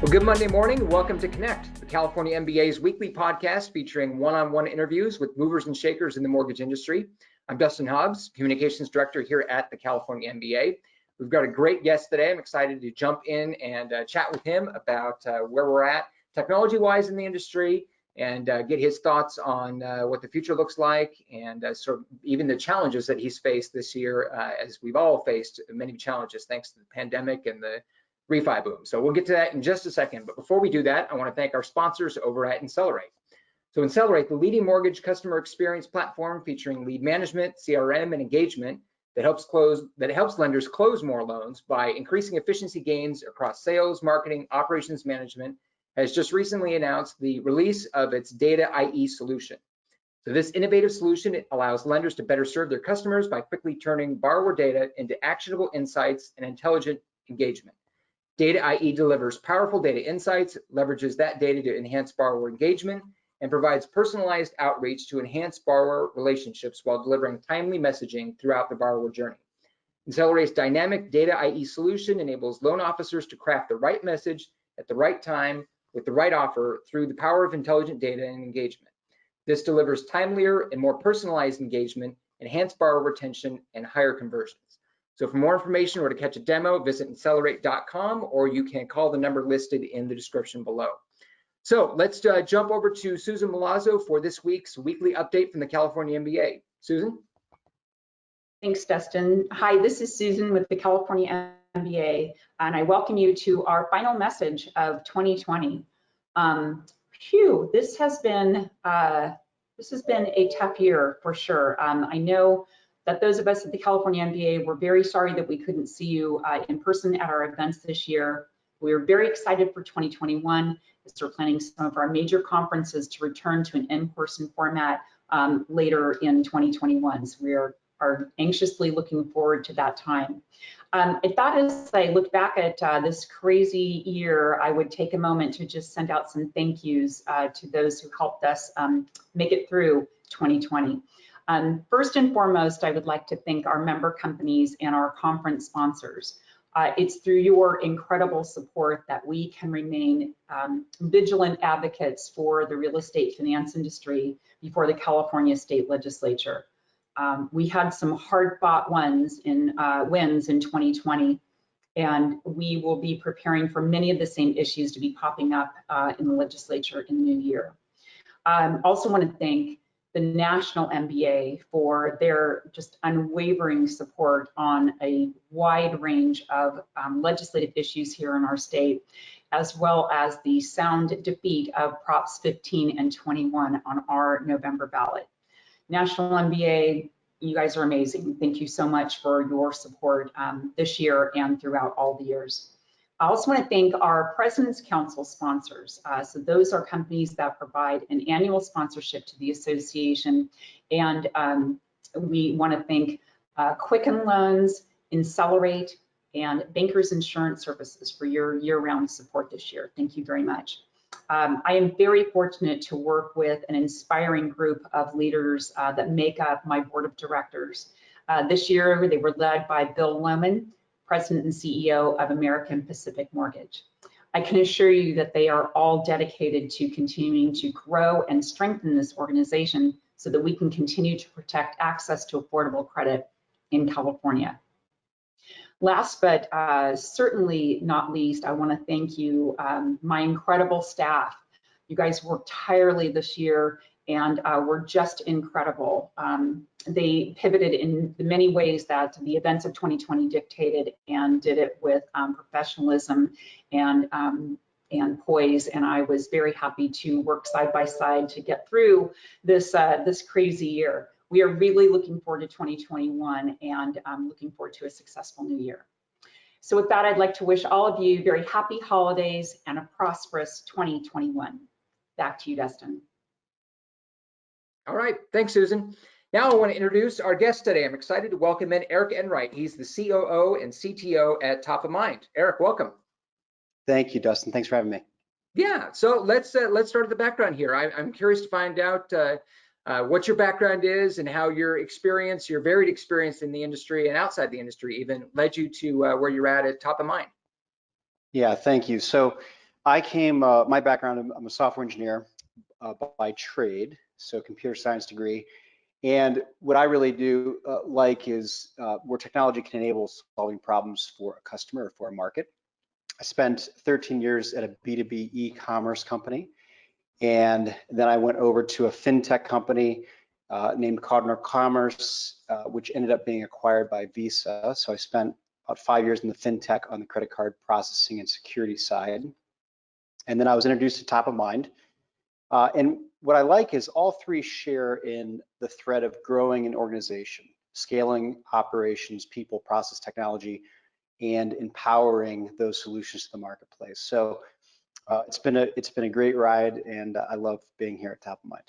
Well, good Monday morning. Welcome to Connect, the California MBA's weekly podcast featuring one-on-one interviews with movers and shakers in the mortgage industry. I'm Dustin Hobbs, Communications Director here at the California MBA. We've got a great guest today. I'm excited to jump in and chat with him about where we're at technology-wise in the industry and get his thoughts on what the future looks like and sort of even the challenges that he's faced this year, as we've all faced many challenges thanks to the pandemic and the refi boom. So we'll get to that in just a second. But before we do that, I want to thank our sponsors over at Incelerate. So Incelerate, the leading mortgage customer experience platform featuring lead management, CRM, and engagement that helps lenders close more loans by increasing efficiency gains across sales, marketing, operations management, has just recently announced the release of its Data IE solution. So this innovative solution allows lenders to better serve their customers by quickly turning borrower data into actionable insights and intelligent engagement. Data IE delivers powerful data insights, leverages that data to enhance borrower engagement, and provides personalized outreach to enhance borrower relationships while delivering timely messaging throughout the borrower journey. Incelerate's dynamic Data IE solution enables loan officers to craft the right message at the right time with the right offer through the power of intelligent data and engagement. This delivers timelier and more personalized engagement, enhanced borrower retention, and higher conversions. So for more information or to catch a demo, visit Incelerate.com, or you can call the number listed in the description below. So let's jump over to Susan Milazzo for this week's weekly update from the California MBA. Susan? Thanks, Dustin. Hi, this is Susan with the California MBA, and I welcome you to our final message of 2020. This has been a tough year for sure. I know that those of us at the California MBA were very sorry that we couldn't see you in person at our events this year. We are very excited for 2021 as we're planning some of our major conferences to return to an in-person format later in 2021. So we are anxiously looking forward to that time. I thought as I look back at this crazy year, I would take a moment to just send out some thank yous to those who helped us make it through 2020. First and foremost, I would like to thank our member companies and our conference sponsors. It's through your incredible support that we can remain vigilant advocates for the real estate finance industry before the California State Legislature. We had some hard-fought wins in 2020, and we will be preparing for many of the same issues to be popping up in the legislature in the new year. Also want to thank the National MBA for their just unwavering support on a wide range of legislative issues here in our state, as well as the sound defeat of Props 15 and 21 on our November ballot. National MBA, you guys are amazing. Thank you so much for your support this year and throughout all the years. I also want to thank our President's Council sponsors. So those are companies that provide an annual sponsorship to the association. And we want to thank Quicken Loans, Incelerate, and Bankers Insurance Services for your year-round support this year. Thank you very much. I am very fortunate to work with an inspiring group of leaders that make up my board of directors. This year, they were led by Bill Lohman, President and CEO of American Pacific Mortgage. I can assure you that they are all dedicated to continuing to grow and strengthen this organization so that we can continue to protect access to affordable credit in California. Last but certainly not least, I want to thank you, my incredible staff. You guys worked tirelessly this year and were just incredible. They pivoted in the many ways that the events of 2020 dictated and did it with professionalism and poise. And I was very happy to work side by side to get through this crazy year. We are really looking forward to 2021 and looking forward to a successful new year. So with that, I'd like to wish all of you very happy holidays and a prosperous 2021. Back to you, Dustin. All right, thanks, Susan. Now I want to introduce our guest today. I'm excited to welcome in Erik Enright. He's the COO and CTO at Top of Mind. Erik, welcome. Thank you, Dustin. Thanks for having me. Yeah, so let's start at the background here. I'm curious to find out what your background is and how your varied experience in the industry and outside the industry even led you to where you're at Top of Mind. Yeah, thank you. So My background, I'm a software engineer by trade, so computer science degree. And what I really do is where technology can enable solving problems for a customer or for a market. I spent 13 years at a B2B e-commerce company, and then I went over to a fintech company named Cardinal Commerce, which ended up being acquired by Visa. So I spent about 5 years in the fintech on the credit card processing and security side. And then I was introduced to Top of Mind. And what I like is all three share in the thread of growing an organization, scaling operations, people, process, technology, and empowering those solutions to the marketplace. So it's been a great ride, and I love being here at Top of Mind.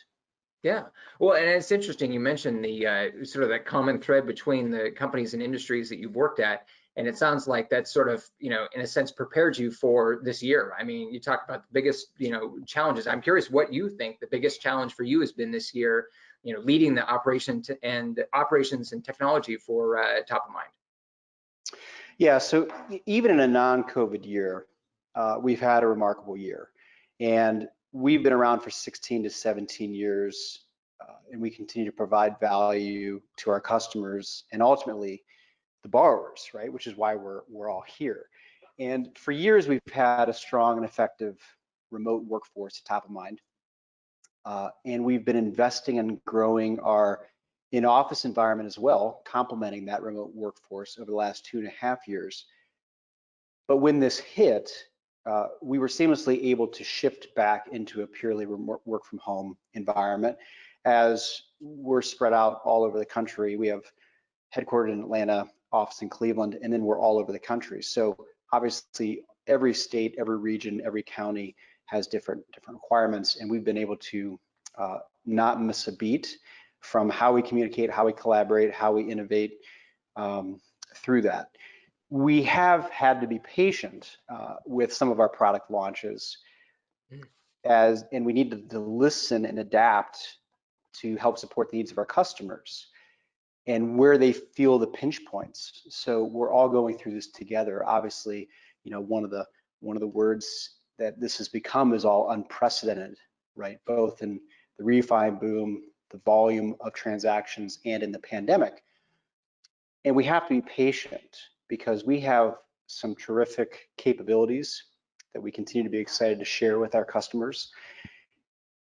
Yeah, well, and it's interesting you mentioned the sort of that common thread between the companies and industries that you've worked at, and it sounds like that sort of, in a sense, prepared you for this year. I mean, you talked about the biggest, challenges. I'm curious what you think the biggest challenge for you has been this year, leading the operations and technology for Top of Mind. Yeah, so even in a non-COVID year, we've had a remarkable year, and we've been around for 16 to 17 years, and we continue to provide value to our customers and ultimately the borrowers, right? Which is why we're all here. And for years, we've had a strong and effective remote workforce at Top of Mind, and we've been investing and growing our in-office environment as well, complementing that remote workforce over the last 2.5 years. But when this hit, we were seamlessly able to shift back into a purely remote work from home environment as we're spread out all over the country. We have headquartered in Atlanta, office in Cleveland, and then we're all over the country. So obviously every state, every region, every county has different requirements, and we've been able to not miss a beat from how we communicate, how we collaborate, how we innovate through that. We have had to be patient with some of our product launches and we need to listen and adapt to help support the needs of our customers and where they feel the pinch points. So we're all going through this together. Obviously, one of the words that this has become is all unprecedented, right? Both in the refi boom, the volume of transactions, and in the pandemic. And we have to be patient because we have some terrific capabilities that we continue to be excited to share with our customers,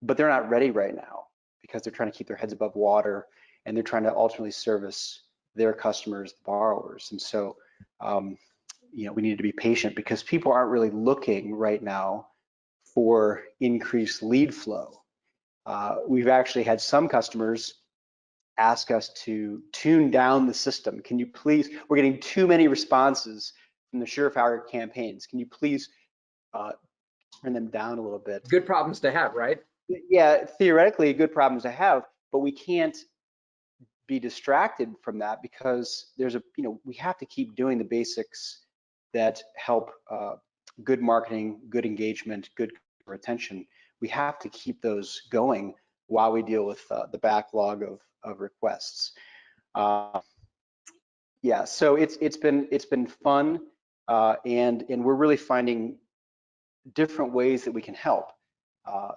but they're not ready right now because they're trying to keep their heads above water and they're trying to ultimately service their customers, the borrowers. And so, we need to be patient because people aren't really looking right now for increased lead flow. We've actually had some customers ask us to tune down the system. Can you please, we're getting too many responses from the Surefire campaigns. Can you please turn them down a little bit? Good problems to have, right? Yeah, theoretically good problems to have, but we can't be distracted from that because there's we have to keep doing the basics that help good marketing, good engagement, good retention. We have to keep those going while we deal with the backlog of requests. Yeah, so it's been fun, and we're really finding different ways that we can help.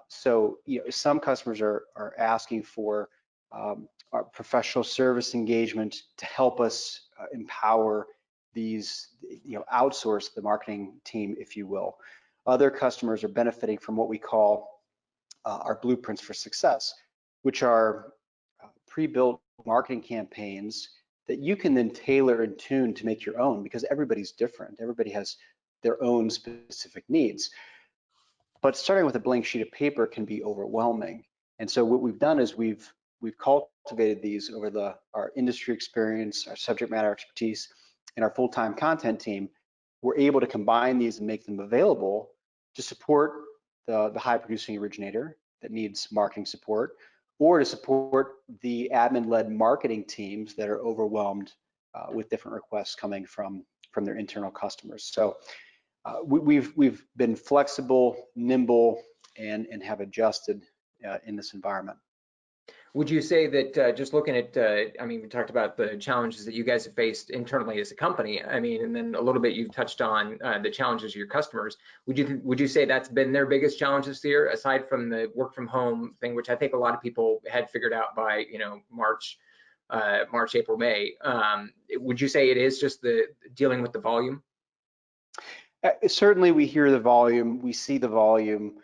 So some customers are asking for our professional service engagement to help us empower these, outsource the marketing team, if you will. Other customers are benefiting from what we call our blueprints for success, which are pre-built marketing campaigns that you can then tailor and tune to make your own because everybody's different. Everybody has their own specific needs. But starting with a blank sheet of paper can be overwhelming. And so what we've done is we've cultivated these over our industry experience, our subject matter expertise, and our full-time content team. We're able to combine these and make them available to support the high-producing originator that needs marketing support, or to support the admin-led marketing teams that are overwhelmed with different requests coming from their internal customers. So we've been flexible, nimble, and have adjusted in this environment. Would you say that just looking at, I mean, we talked about the challenges that you guys have faced internally as a company. I mean, and then a little bit you've touched on the challenges of your customers. Would you say that's been their biggest challenge this year, aside from the work from home thing, which I think a lot of people had figured out by March, April, May. Would you say it is just the dealing with the volume? Certainly, we hear the volume, we see the volume.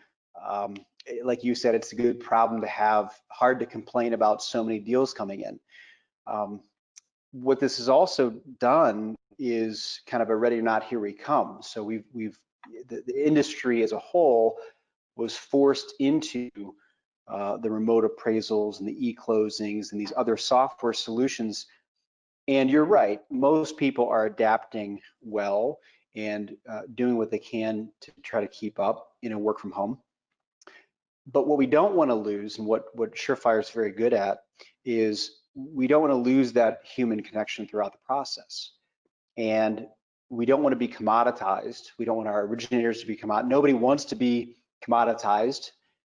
Like you said, it's a good problem to have. Hard to complain about so many deals coming in. What this has also done is kind of a ready or not, here we come. So the industry as a whole was forced into the remote appraisals and the e-closings and these other software solutions. And you're right, most people are adapting well and doing what they can to try to keep up, work from home. But what we don't want to lose, and what Surefire is very good at, is we don't want to lose that human connection throughout the process. And we don't want to be commoditized. We don't want our originators to be commoditized. Nobody wants to be commoditized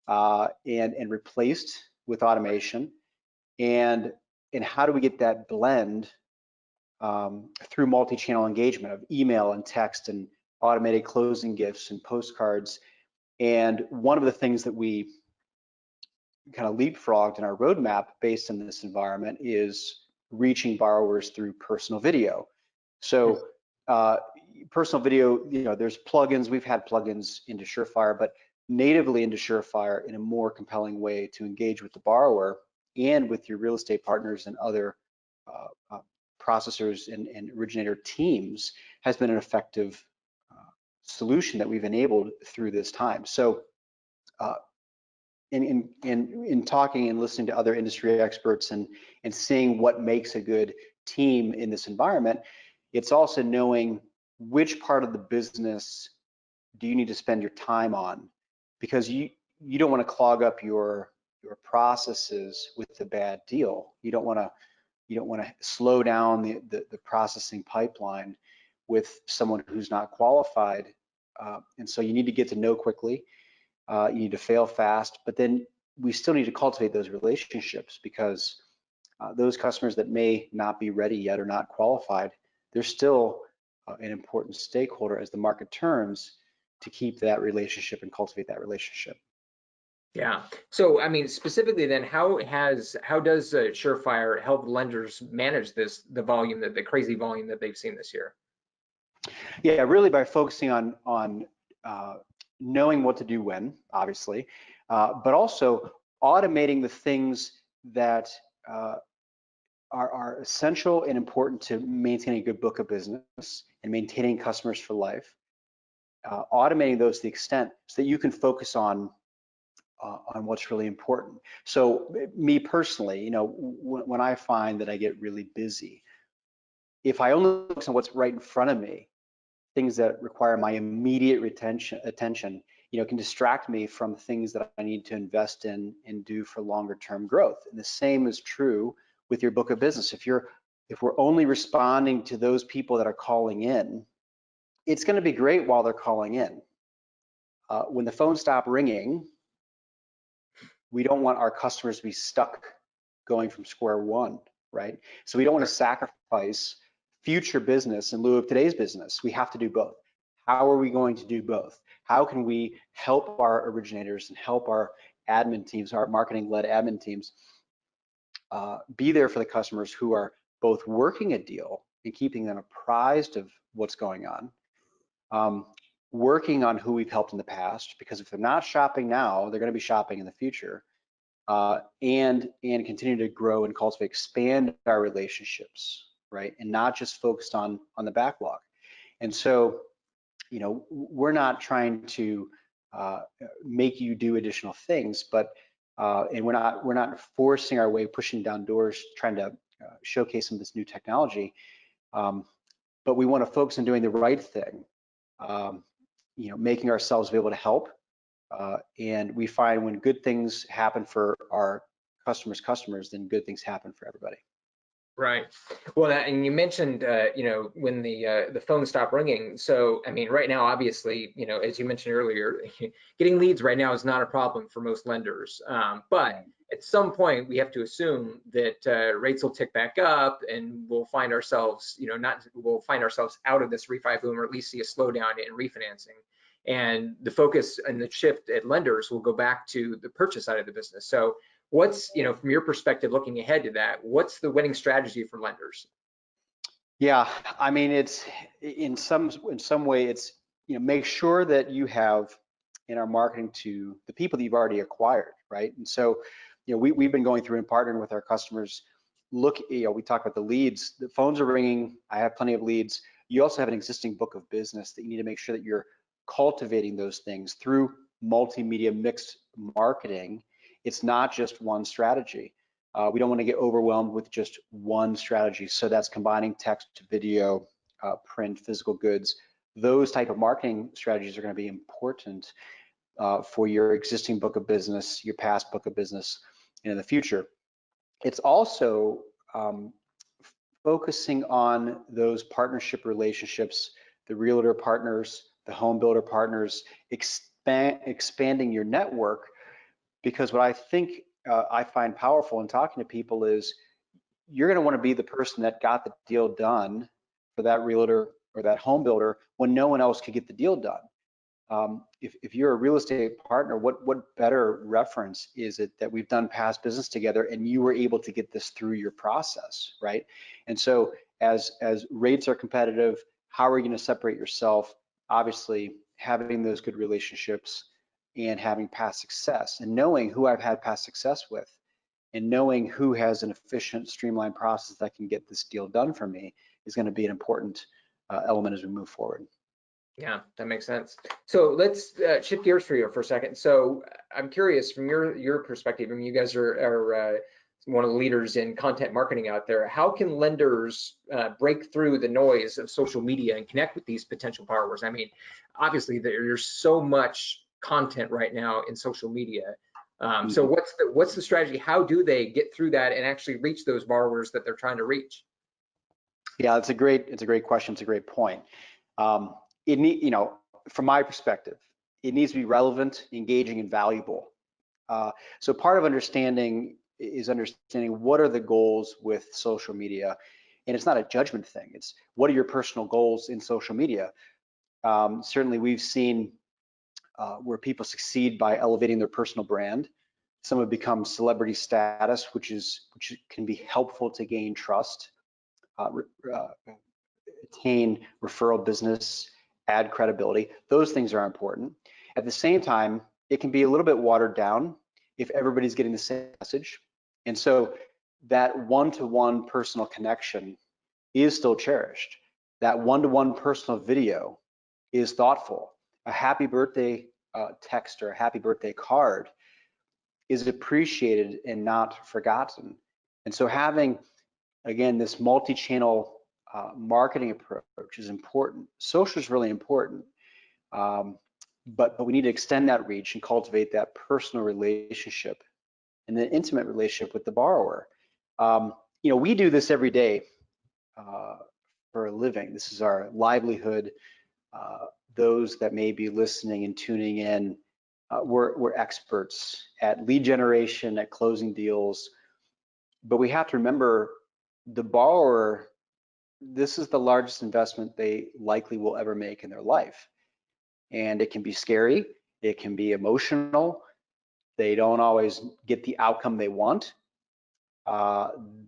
and replaced with automation. And how do we get that blend through multi-channel engagement of email and text and automated closing gifts and postcards? And one of the things that we kind of leapfrogged in our roadmap based on this environment is reaching borrowers through personal video. So personal video, there's plugins. We've had plugins into Surefire, but natively into Surefire in a more compelling way to engage with the borrower and with your real estate partners and other processors and originator teams has been an effective solution that we've enabled through this time. So in talking and listening to other industry experts and seeing what makes a good team in this environment, it's also knowing which part of the business do you need to spend your time on, because you don't want to clog up your processes with a bad deal. You don't want to slow down the processing pipeline with someone who's not qualified, and so you need to get to know quickly. You need to fail fast, but then we still need to cultivate those relationships, because those customers that may not be ready yet or not qualified, they're still an important stakeholder as the market turns to keep that relationship and cultivate that relationship. Yeah. So, I mean, specifically then, how does Surefire help lenders manage the volume, the crazy volume that they've seen this year? Yeah, really by focusing on knowing what to do when, obviously, but also automating the things that are essential and important to maintaining a good book of business and maintaining customers for life. Automating those to the extent so that you can focus on what's really important. So me personally, when I find that I get really busy, if I only focus on what's right in front of me, things that require my immediate attention, can distract me from things that I need to invest in and do for longer term growth. And the same is true with your book of business. If we're only responding to those people that are calling in, it's going to be great while they're calling in. When the phone stops ringing, we don't want our customers to be stuck going from square one, right? So we don't want to sacrifice future business in lieu of today's business. We have to do both. How are we going to do both? How can we help our originators and help our admin teams, our marketing-led admin teams, be there for the customers who are both working a deal and keeping them apprised of what's going on, working on who we've helped in the past, because if they're not shopping now, they're going to be shopping in the future, and continue to grow and cultivate, expand our relationships, right? And not just focused on the backlog. And so, we're not trying to make you do additional things, but and we're not forcing our way, pushing down doors, trying to showcase some of this new technology. But we want to focus on doing the right thing, making ourselves be able to help. And we find when good things happen for our customers, then good things happen for everybody. Right. Well, and you mentioned, when the phone stopped ringing. So, I mean, right now, obviously, as you mentioned earlier, getting leads right now is not a problem for most lenders. But at some point, we have to assume that rates will tick back up, and we'll find ourselves, we'll find ourselves out of this refi boom, or at least see a slowdown in refinancing. And the focus and the shift at lenders will go back to the purchase side of the business. So, what's, from your perspective, looking ahead to that, what's the winning strategy for lenders? Yeah, I mean, it's in some way, it's make sure that you have in our marketing to the people that you've already acquired, right? And so, we've been going through and partnering with our customers. Look, we talk about the leads. The phones are ringing. I have plenty of leads. You also have an existing book of business that you need to make sure that you're cultivating those things through multimedia mixed marketing. It's not just one strategy. We don't want to get overwhelmed with just one strategy. So that's combining text, video, print, physical goods. Those type of marketing strategies are going to be important for your existing book of business, your past book of business, and in the future. It's also focusing on those partnership relationships, the realtor partners, the home builder partners, expanding your network, because what I think I find powerful in talking to people is you're going to want to be the person that got the deal done for that realtor or that home builder when no one else could get the deal done. If you're a real estate partner, what better reference is it that we've done past business together and you were able to get this through your process, right? And so as rates are competitive, how are you going to separate yourself? Obviously, having those good relationships and having past success and knowing who I've had past success with and knowing who has an efficient, streamlined process that can get this deal done for me is going to be an important element as we move forward. Yeah, that makes sense. So let's shift gears for you for a second. So I'm curious from your perspective, I mean, you guys are one of the leaders in content marketing out there. How can lenders break through the noise of social media and connect with these potential borrowers? I mean, obviously there's so much content right now in social media. So what's the strategy? How do they get through that and actually reach those borrowers that they're trying to reach? Yeah, it's a great question. It's a great point. From my perspective, it needs to be relevant, engaging, and valuable. So part of understanding is understanding what are the goals with social media, and it's not a judgment thing. It's what are your personal goals in social media. Certainly, we've seen where people succeed by elevating their personal brand. Some have become celebrity status, which can be helpful to gain trust, attain referral business, add credibility. Those things are important. At the same time, it can be a little bit watered down if everybody's getting the same message. And so that one-to-one personal connection is still cherished. That one-to-one personal video is thoughtful. A happy birthday text or a happy birthday card is appreciated and not forgotten. And so having, again, this multi-channel marketing approach is important. Social is really important, but we need to extend that reach and cultivate that personal relationship and the intimate relationship with the borrower. We do this every day for a living. This is our livelihood. Those that may be listening and tuning in, we're experts at lead generation, at closing deals, but we have to remember the borrower, this is the largest investment they likely will ever make in their life. And it can be scary, it can be emotional, they don't always get the outcome they want.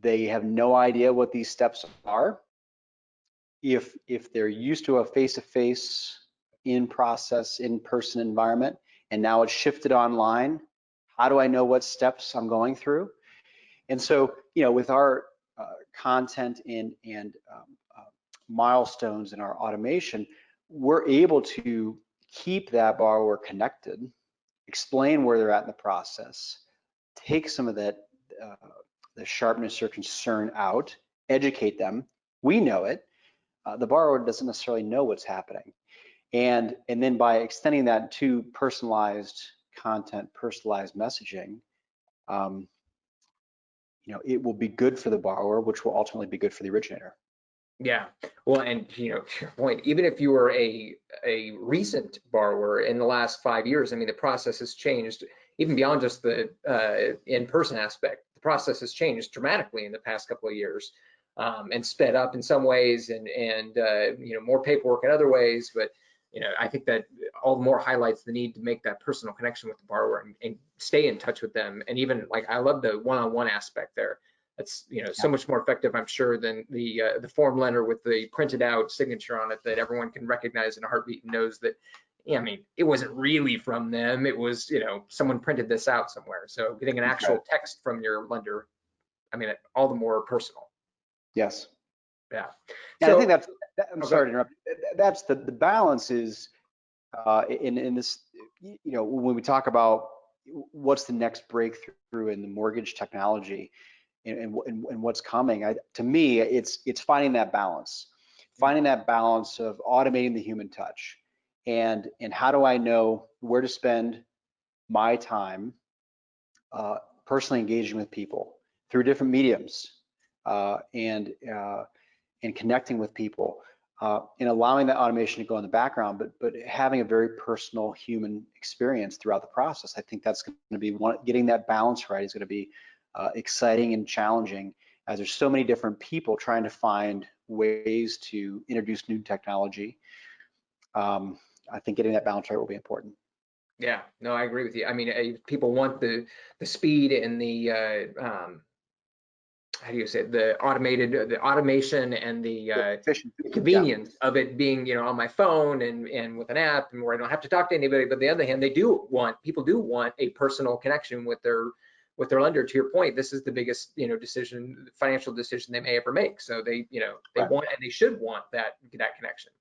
They have no idea what these steps are. If they're used to a face-to-face, in-process, in-person environment, and now it's shifted online, how do I know what steps I'm going through? And so, with our content and milestones in our automation, we're able to keep that borrower connected, explain where they're at in the process, take some of that the sharpness or concern out, educate them. We know it. The borrower doesn't necessarily know what's happening. And then by extending that to personalized content, personalized messaging, it will be good for the borrower, which will ultimately be good for the originator. Yeah, well, and to your point, even if you were a recent borrower in the last 5 years, I mean, the process has changed even beyond just the in-person aspect. The process has changed dramatically in the past couple of years, and sped up in some ways, and more paperwork in other ways. But I think that all the more highlights the need to make that personal connection with the borrower and stay in touch with them. And even I love the one-on-one aspect there. That's so much more effective, I'm sure, than the form letter with the printed out signature on it that everyone can recognize in a heartbeat and knows that, I mean, it wasn't really from them. It was, someone printed this out somewhere. So getting an actual text from your lender, I mean, all the more personal. Yes. Yeah. And I think I'm sorry to interrupt. That's the balance is in this, when we talk about what's the next breakthrough in the mortgage technology, and what's coming, to me, it's finding that balance of automating the human touch, and how do I know where to spend my time personally engaging with people through different mediums, and connecting with people, and allowing that automation to go in the background, but having a very personal human experience throughout the process. I think that's going to be getting that balance right is going to be exciting and challenging, as there's so many different people trying to find ways to introduce new technology. I think getting that balance right will be important. Yeah, no, I agree with you. I mean, people want the speed and the how do you say it? The automation and the convenience of it being, on my phone and with an app, and where I don't have to talk to anybody. But on the other hand, people do want a personal connection with their lender. To your point, this is the biggest, financial decision they may ever make. So they want, and they should want that connection.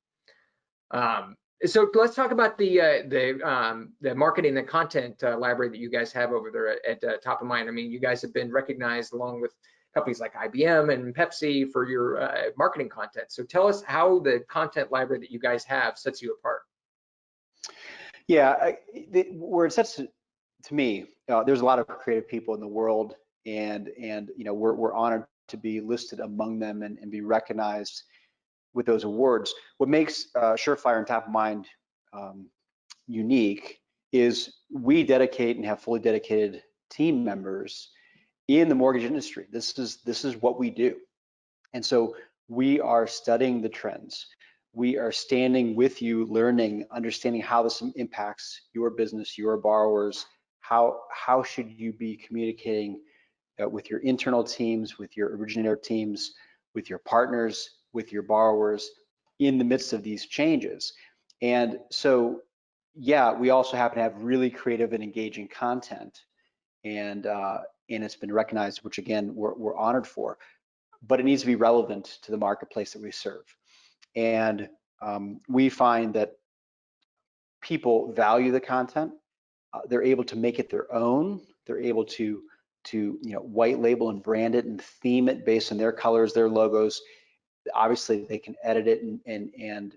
So let's talk about the marketing and content library that you guys have over there at Top of Mind. I mean, you guys have been recognized along with companies like IBM and Pepsi for your marketing content. So tell us how the content library that you guys have sets you apart. Yeah, where it sets to me, there's a lot of creative people in the world, and we're honored to be listed among them and be recognized with those awards. What makes Surefire and Top of Mind unique is we dedicate and have fully dedicated team members in the mortgage industry. This is what we do, and so we are studying the trends. We are standing with you, learning, understanding how this impacts your business, your borrowers. How should you be communicating with your internal teams, with your originator teams, with your partners, with your borrowers in the midst of these changes? And so, yeah, we also happen to have really creative and engaging content, and it's been recognized, which again we're honored for. But it needs to be relevant to the marketplace that we serve. And we find that people value the content. They're able to make it their own. They're able to white label and brand it and theme it based on their colors, their logos. Obviously, they can edit it and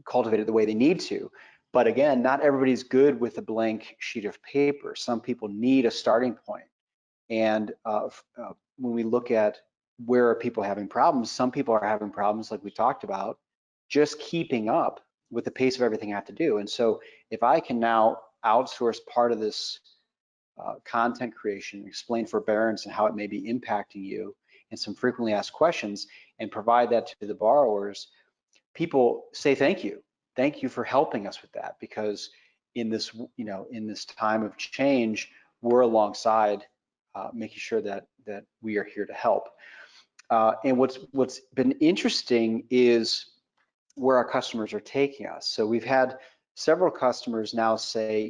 cultivate it the way they need to. But again, not everybody's good with a blank sheet of paper. Some people need a starting point. And when we look at where are people having problems, some people are having problems, like we talked about, just keeping up with the pace of everything I have to do. And so if I can now outsource part of this content creation, explain forbearance and how it may be impacting you, and some frequently asked questions, and provide that to the borrowers, people say thank you. Thank you for helping us with that, because in this, in this time of change, we're alongside, making sure that we are here to help. And what's been interesting is where our customers are taking us. So we've had several customers now say,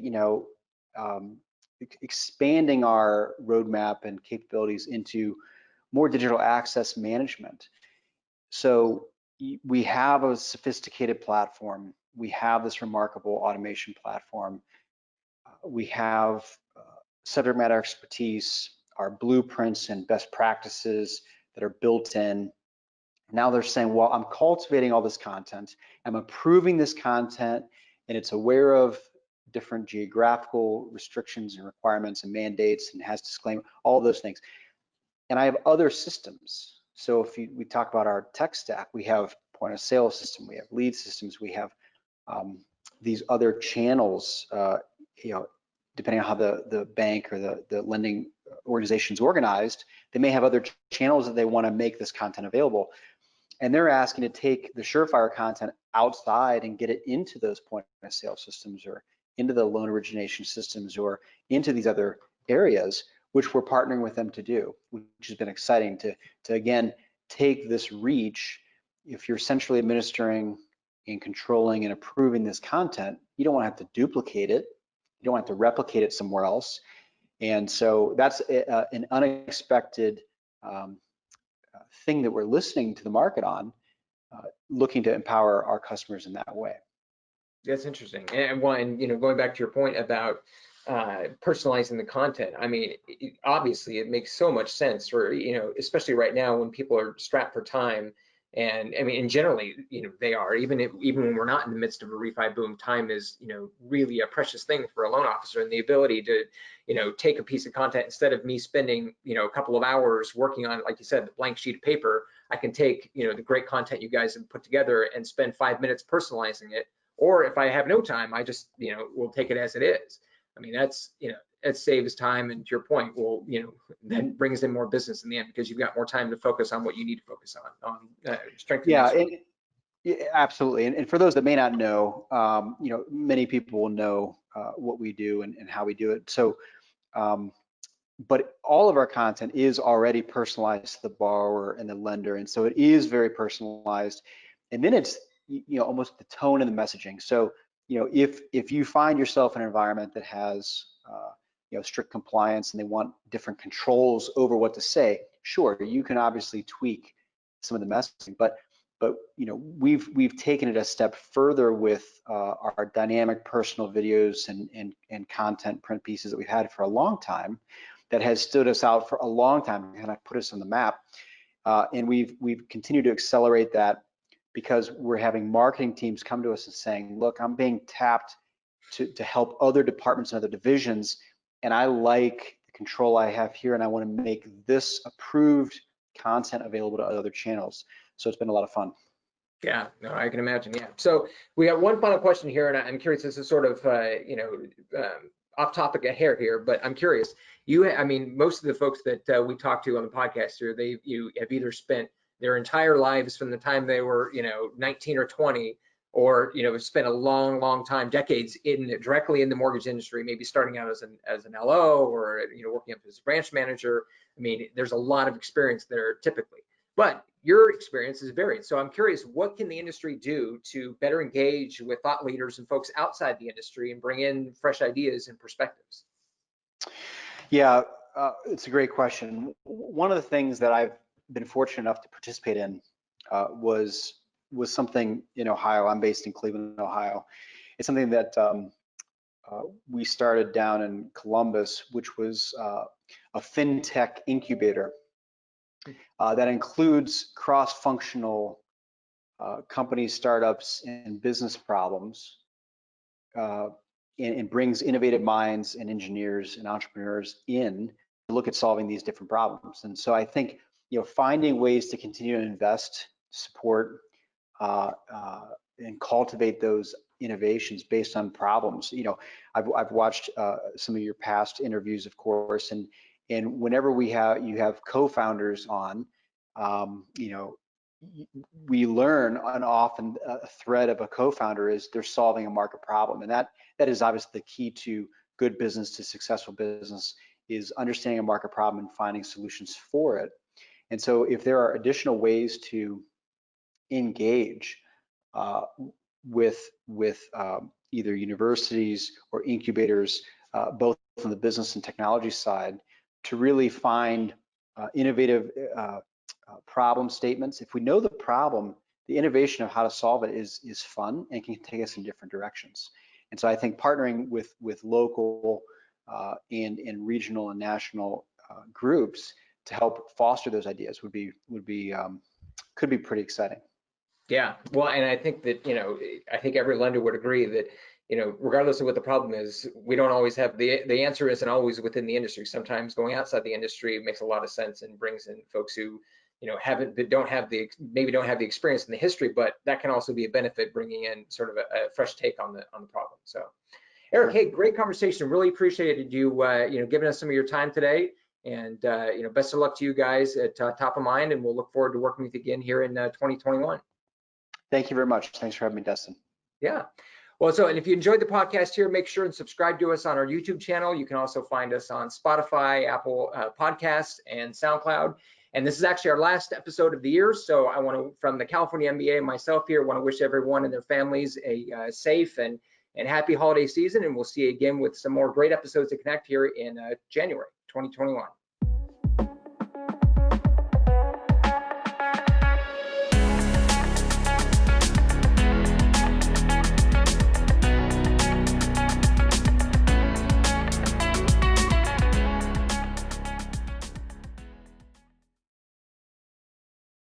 expanding our roadmap and capabilities into more digital access management. So we have a sophisticated platform. We have this remarkable automation platform. We have subject matter expertise, our blueprints and best practices that are built in. Now they're saying, well, I'm cultivating all this content, I'm approving this content, and it's aware of different geographical restrictions and requirements and mandates, and has disclaimer, all of those things. and I have other systems. So if we talk about our tech stack, we have point of sale system, we have lead systems, we have these other channels, depending on how the bank or the lending organization is organized, they may have other channels that they want to make this content available. And they're asking to take the Surefire content outside and get it into those point of sale systems or into the loan origination systems or into these other areas, which we're partnering with them to do, which has been exciting to again, take this reach. If you're centrally administering and controlling and approving this content, you don't want to have to duplicate it. You don't have to replicate it somewhere else. And so that's an unexpected thing that we're listening to the market on, looking to empower our customers in that way. That's interesting. And one, going back to your point about personalizing the content, I mean, obviously it makes so much sense for, especially right now when people are strapped for time. And I mean, and generally, they are, even when we're not in the midst of a refi boom, time is, really a precious thing for a loan officer, and the ability to, take a piece of content instead of me spending, a couple of hours working on, like you said, the blank sheet of paper, I can take, the great content you guys have put together and spend 5 minutes personalizing it. Or if I have no time, I just, will take it as it is. I mean, that's, it saves time, and to your point, then brings in more business in the end because you've got more time to focus on what you need to focus on strengthening. Yeah, absolutely. And for those that may not know, many people will know what we do and how we do it. So, but all of our content is already personalized to the borrower and the lender, and so it is very personalized. And then it's almost the tone and the messaging. So if you find yourself in an environment that has strict compliance and they want different controls over what to say, sure, you can obviously tweak some of the messaging, but we've taken it a step further with our dynamic personal videos and content print pieces that we've had for a long time, that has stood us out for a long time and kind of put us on the map. And we've continued to accelerate that because we're having marketing teams come to us and saying, look, I'm being tapped to help other departments and other divisions, and I like the control I have here, and I want to make this approved content available to other channels. So it's been a lot of fun. Yeah, no, I can imagine. Yeah. So we have one final question here, and I'm curious. This is sort of off topic a hair here, but I'm curious. I mean, most of the folks that we talk to on the podcast here, you have either spent their entire lives from the time they were 19 or 20, or spent a long time, decades directly in the mortgage industry, maybe starting out as an LO or working up as a branch manager. I mean, there's a lot of experience there typically, but your experience is varied. So I'm curious, what can the industry do to better engage with thought leaders and folks outside the industry and bring in fresh ideas and perspectives? Yeah, it's a great question. One of the things that I've been fortunate enough to participate in was something in Ohio. I'm based in Cleveland, Ohio. It's something that we started down in Columbus, which was a fintech incubator that includes cross-functional companies, startups, and business problems, and brings innovative minds and engineers and entrepreneurs in to look at solving these different problems. And so I think finding ways to continue to invest, support, and cultivate those innovations based on problems. I've watched some of your past interviews, of course, and whenever you have co-founders on, we learn, and often a thread of a co-founder is they're solving a market problem, and that is obviously the key to good business, to successful business, is understanding a market problem and finding solutions for it. And so if there are additional ways to engage with either universities or incubators, both from the business and technology side, to really find innovative problem statements. If we know the problem, the innovation of how to solve it is fun and can take us in different directions. And so I think partnering with local and regional and national groups to help foster those ideas could be pretty exciting. Yeah, well, and I think that I think every lender would agree that regardless of what the problem is, we don't always have the answer isn't always within the industry. Sometimes going outside the industry makes a lot of sense and brings in folks who, don't have the experience in the history, but that can also be a benefit, bringing in sort of a fresh take on the problem. So, Erik, hey, great conversation. Really appreciated you, giving us some of your time today. And, best of luck to you guys at Top of Mind, and we'll look forward to working with you again here in 2021. Thank you very much. Thanks for having me, Dustin. Yeah. Well, and if you enjoyed the podcast here, make sure and subscribe to us on our YouTube channel. You can also find us on Spotify, Apple Podcasts, and SoundCloud. And this is actually our last episode of the year. So I want to, from the California MBA and myself here, want to wish everyone and their families a safe and happy holiday season. And we'll see you again with some more great episodes to connect here in January 2021.